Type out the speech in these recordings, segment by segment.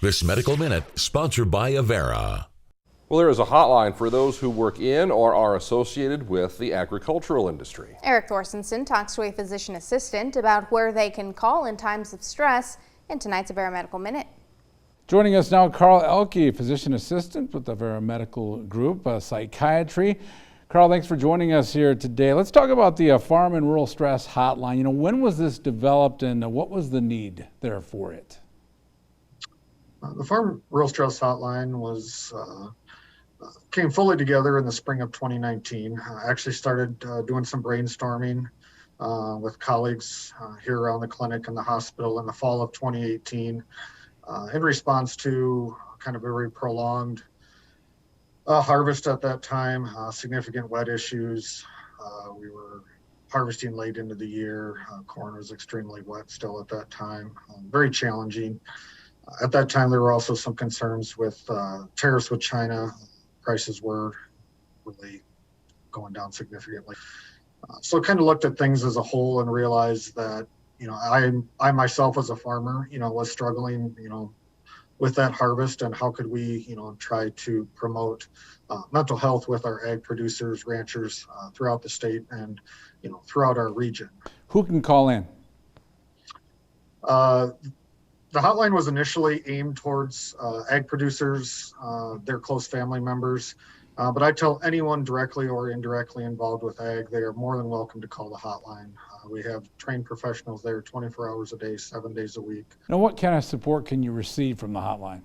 This Medical Minute, sponsored by Avera. Well, there is a hotline for those who work in or are associated with the agricultural industry. Eric Thorstenson talks to a physician assistant about where they can call in times of stress in tonight's Avera Medical Minute. Joining us now, Carl Elke, physician assistant with the Avera Medical Group, Psychiatry. Carl, thanks for joining us here today. Let's talk about the Farm and Rural Stress Hotline. When was this developed and what was the need there for it? The Farm Rural Stress Hotline came fully together in the spring of 2019. I actually started doing some brainstorming with colleagues here around the clinic and the hospital in the fall of 2018 in response to kind of a very prolonged harvest at that time, significant wet issues. We were harvesting late into the year. Corn was extremely wet still at that time, very challenging. At that time, there were also some concerns with tariffs with China. Prices were really going down significantly. So kind of looked at things as a whole and realized that, I myself as a farmer, was struggling, with that harvest, and how could we, try to promote mental health with our ag producers, ranchers throughout the state and, throughout our region. Who can call in? The hotline was initially aimed towards ag producers, their close family members, but I tell anyone directly or indirectly involved with ag, they are more than welcome to call the hotline. We have trained professionals there 24 hours a day, 7 days a week. Now, what kind of support can you receive from the hotline?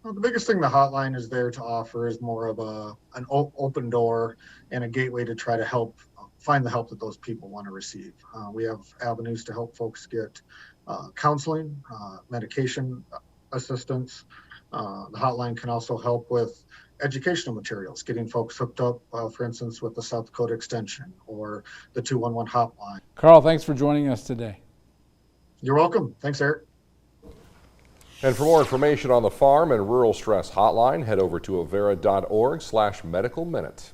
Well, the biggest thing the hotline is there to offer is more of an open door and a gateway to try to help find the help that those people want to receive. We have avenues to help folks get counseling, medication assistance. The hotline can also help with educational materials, getting folks hooked up, for instance, with the South Dakota Extension or the 211 hotline. Carl, thanks for joining us today. You're welcome. Thanks, Eric. And for more information on the Farm and Rural Stress Hotline, head over to avera.org/medicalminute.